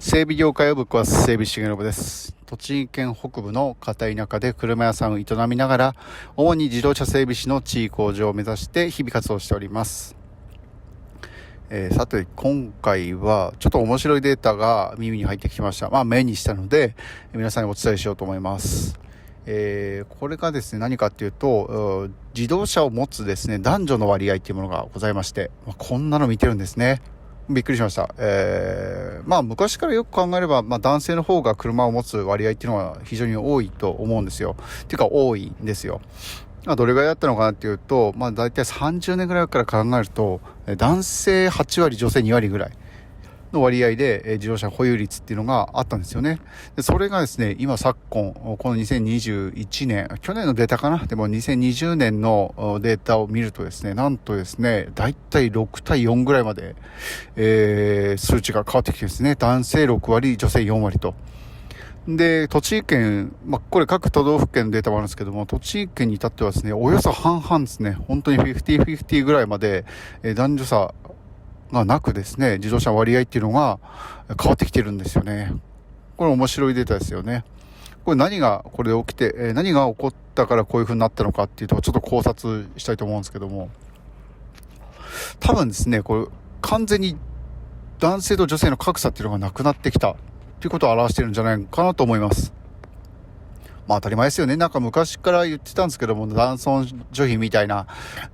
整備業界をぶっ壊す整備士重信です。栃木県北部の片田舎で車屋さんを営みながら、主に自動車整備士の地位向上を目指して日々活動しております。さて今回はちょっと面白いデータが耳に入ってきました。目にしたので皆さんにお伝えしようと思います。これがですね、何かっていうと、自動車を持つですね、男女の割合っていうものがございまして、こんなの見てるんですね。びっくりしました。昔からよく考えれば、男性の方が車を持つ割合っていうのは非常に多いと思うんですよ。っていうか多いんですよ。どれぐらいだったのかなっていうと、だいたい30年ぐらいから考えると、男性8割、女性2割ぐらいの割合で自動車保有率っていうのがあったんですよね。でそれがですね、今昨今、この2021年、去年のデータかな、でも2020年のデータを見るとですね、なんとですね、だいたい6対4ぐらいまで、数値が変わってきてですね、男性6割、女性4割と。で、栃木県、これ各都道府県のデータもあるんですけども、栃木県に至ってはですね、およそ半々ですね、本当に50-50ぐらいまで、男女差がなくですね、自動車割合っていうのが変わってきてるんですよね。これ面白いデータですよね。これ何がこれで起きて、何が起こったからこういう風になったのかっていうと、ちょっと考察したいと思うんですけども、多分ですね、これ完全に男性と女性の格差っていうのがなくなってきたということを表しているんじゃないかなと思います。当たり前ですよね。なんか昔から言ってたんですけども、男尊女卑みたいな、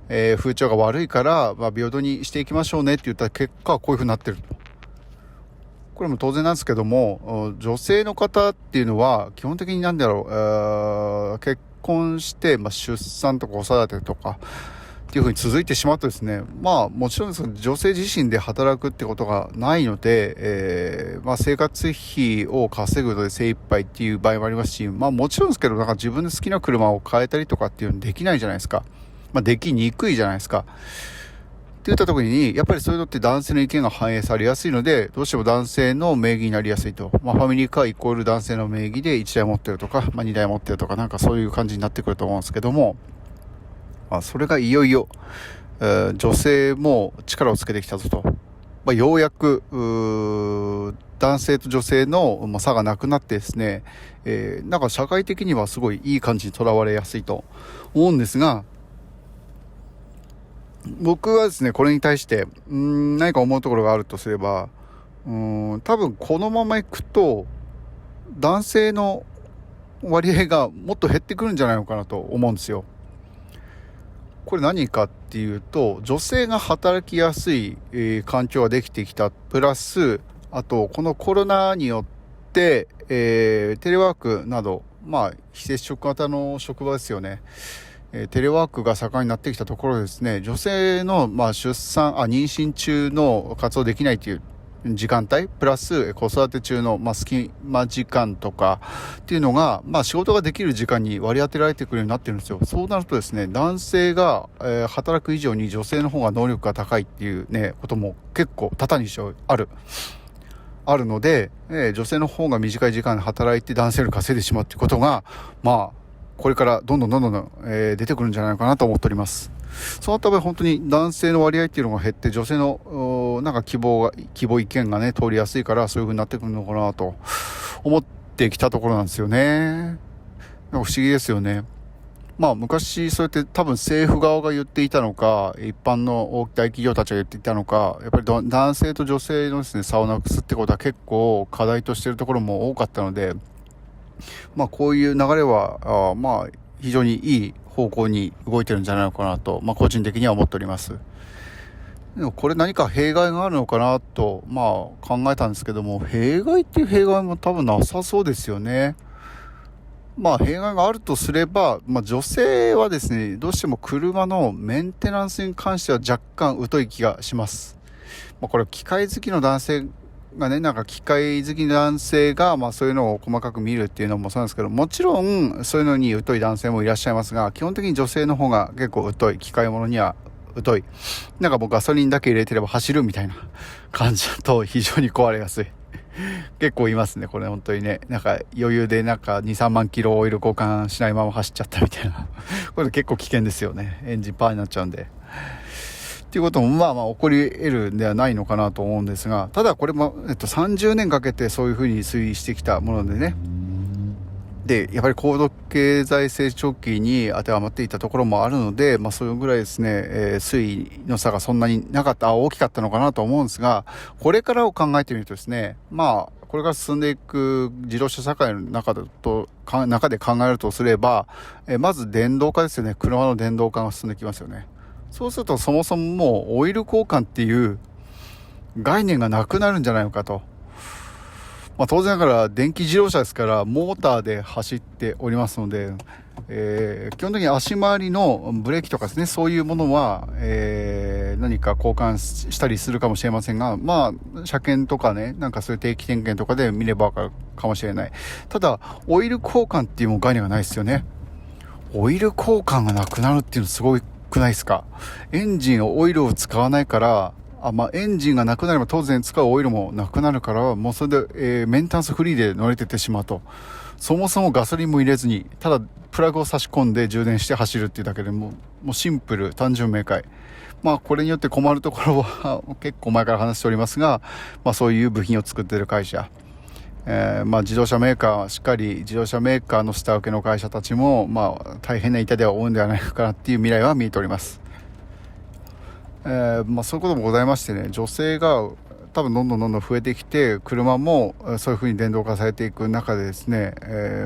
風潮が悪いから、平等にしていきましょうねって言った結果こういう風になってると。これも当然なんですけども、女性の方っていうのは基本的に結婚して、出産とか子育てとかっていう風に続いてしまうとですね、もちろんですけど、女性自身で働くってことがないので、生活費を稼ぐので精一杯っていう場合もありますし、もちろんですけど、自分で好きな車を買えたりとかっていうのできないじゃないですか。できにくいじゃないですか。って言った時に、やっぱりそういうのって男性の意見が反映されやすいので、どうしても男性の名義になりやすいと。ファミリーカーイコール男性の名義で1台持ってるとか、2台持ってるとか、なんかそういう感じになってくると思うんですけども、それがいよいよ、女性も力をつけてきたぞと。ようやく男性と女性の差がなくなってですね、なんか社会的にはすごいいい感じにとらわれやすいと思うんですが、僕はですね、これに対して何か思うところがあるとすれば、多分このままいくと男性の割合がもっと減ってくるんじゃないのかなと思うんですよ。これ何かっていうと、女性が働きやすい、環境ができてきたプラス、あとこのコロナによって、テレワークなど非接触型の職場ですよね。テレワークが盛んになってきたところですね、女性の妊娠中の活動できないという時間帯プラス子育て中の隙間時間とかっていうのが仕事ができる時間に割り当てられてくるようになってるんですよ。そうなるとですね、男性が、働く以上に女性の方が能力が高いっていうねことも結構多々にしてあるので、女性の方が短い時間で働いて男性より稼いでしまうっていうことがこれからどんどん、出てくるんじゃないかなと思っております。そのため本当に男性の割合っていうのが減って、女性の希望意見がね通りやすいから、そういう風になってくるのかなと思ってきたところなんですよね。不思議ですよね。昔そうやって多分政府側が言っていたのか、一般の大企業たちが言っていたのか、やっぱり男性と女性のですね差をなくすってことは結構課題としているところも多かったので、こういう流れは非常にいい方向に動いてるんじゃないのかなと、個人的には思っております。でもこれ何か弊害があるのかなと考えたんですけども、弊害っていう弊害も多分なさそうですよね。弊害があるとすれば、女性はですね、どうしても車のメンテナンスに関しては若干疎い気がします。これ機械好きの男性がね、機械好きな男性がそういうのを細かく見るっていうのもそうなんですけど、もちろんそういうのに疎い男性もいらっしゃいますが、基本的に女性の方が結構疎い、機械物には疎い。もうガソリンだけ入れてれば走るみたいな感じだと非常に壊れやすい。結構いますね、これ本当にね。余裕で2、3万キロオイル交換しないまま走っちゃったみたいな。これ結構危険ですよね。エンジンパーになっちゃうんで。っていうこともまあまあ起こり得るんではないのかなと思うんですが、ただこれも、30年かけてそういうふうに推移してきたものでね、でやっぱり高度経済成長期に当てはまっていたところもあるので、それぐらいですね、推移の差がそんなになかった、大きかったのかなと思うんですが、これからを考えてみるとですね、これから進んでいく自動車社会の中で考えるとすれば、まず電動化ですよね。車の電動化が進んできますよね。そうするとそもそももうオイル交換っていう概念がなくなるんじゃないのかと。当然ながら電気自動車ですからモーターで走っておりますので、基本的に足回りのブレーキとかですね、そういうものは、何か交換したりするかもしれませんが、車検とかね、なんかそういう定期点検とかで見ればわかるかもしれない。ただオイル交換っていう概念がないですよね。オイル交換がなくなるっていうのすごくないですか。エンジンオイルを使わないから、エンジンがなくなれば当然使うオイルもなくなるから、もうそれで、メンテナンスフリーで乗れてってしまうと。そもそもガソリンも入れずに、ただプラグを差し込んで充電して走るっていうだけでもうシンプル、単純明快。これによって困るところは結構前から話しておりますが、そういう部品を作っている会社、自動車メーカーしっかり自動車メーカーの下請けの会社たちも、大変な痛手を負うんではないかなっていう未来は見えております。そういうこともございましてね、女性が多分どんどん増えてきて、車もそういう風に電動化されていく中でですね、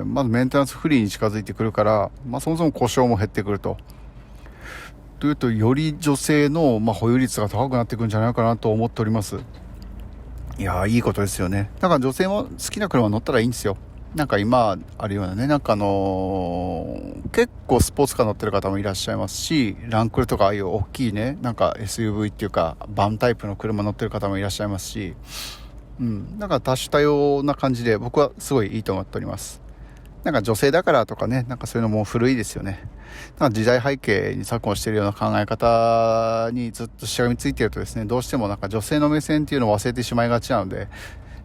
まずメンテナンスフリーに近づいてくるから、そもそも故障も減ってくるというと、より女性の、保有率が高くなっていくんじゃないかなと思っております。いやー、いいことですよね。だから女性も好きな車乗ったらいいんですよ。なんか今あるようなね、結構スポーツカー乗ってる方もいらっしゃいますし、ランクルとかああいう大きいね、なんか SUV っていうかバンタイプの車乗ってる方もいらっしゃいますし、なんか多種多様な感じで僕はすごいいいと思っております。なんか女性だからとかね、なんかそういうのも古いですよね。なんか時代背景に錯誤しているような考え方にずっとしがみついているとですね、どうしてもなんか女性の目線っていうのを忘れてしまいがちなので、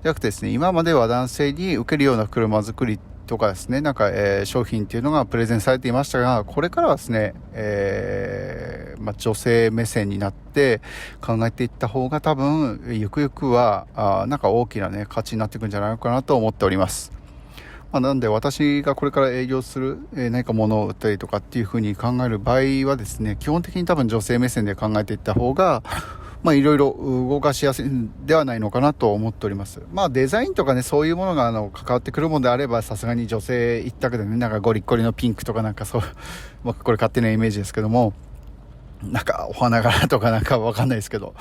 じゃなくてですね、今までは男性に受けるような車作りとかですね、なんか、商品っていうのがプレゼンされていましたが、これからはですね、女性目線になって考えていった方が多分ゆくゆくはなんか大きなね価値になっていくんじゃないかなと思っております。なんで私がこれから営業する、何か物を売ったりとかっていう風に考える場合はですね、基本的に多分女性目線で考えていった方がいろいろ動かしやすいんではないのかなと思っております。デザインとかね、そういうものが関わってくるものであれば、さすがに女性一択でね、なんかゴリッゴリのピンクとかなんかそう僕これ勝手なイメージですけども、なんかお花柄とかなんかわかんないですけど、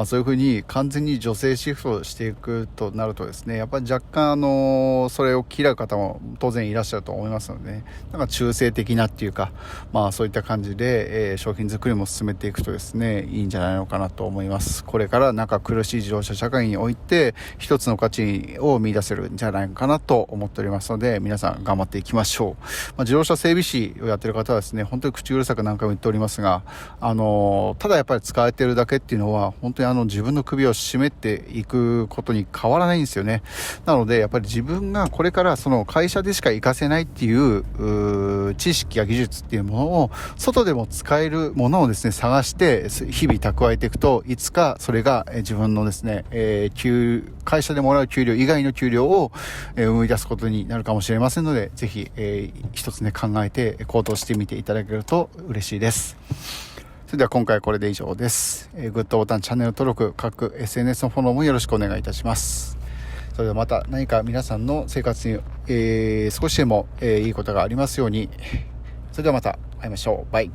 そういう風に完全に女性シフトしていくとなるとですね、やっぱり若干それを嫌う方も当然いらっしゃると思いますので、ね、なんか中性的なっていうか、そういった感じで、商品作りも進めていくとですね、いいんじゃないのかなと思います。これからなんか苦しい自動車社会において一つの価値を見出せるんじゃないかなと思っておりますので、皆さん頑張っていきましょう。自動車整備士をやっている方はですね、本当に口うるさく何回も言っておりますが、ただやっぱり使われているだけっていうのは本当に自分の首を絞めていくことに変わらないんですよね。なのでやっぱり自分がこれからその会社でしか活かせないっていう知識や技術っていうものを外でも使えるものをですね探して日々蓄えていくと、いつかそれが自分のですね、会社でもらう給料以外の給料を生み出すことになるかもしれませんので、ぜひ一つね考えて行動してみていただけると嬉しいです。それでは今回はこれで以上です。グッドボタン、チャンネル登録、各 SNS のフォローもよろしくお願いいたします。それではまた何か皆さんの生活に、少しでも、いいことがありますように。それではまた会いましょう。バイ。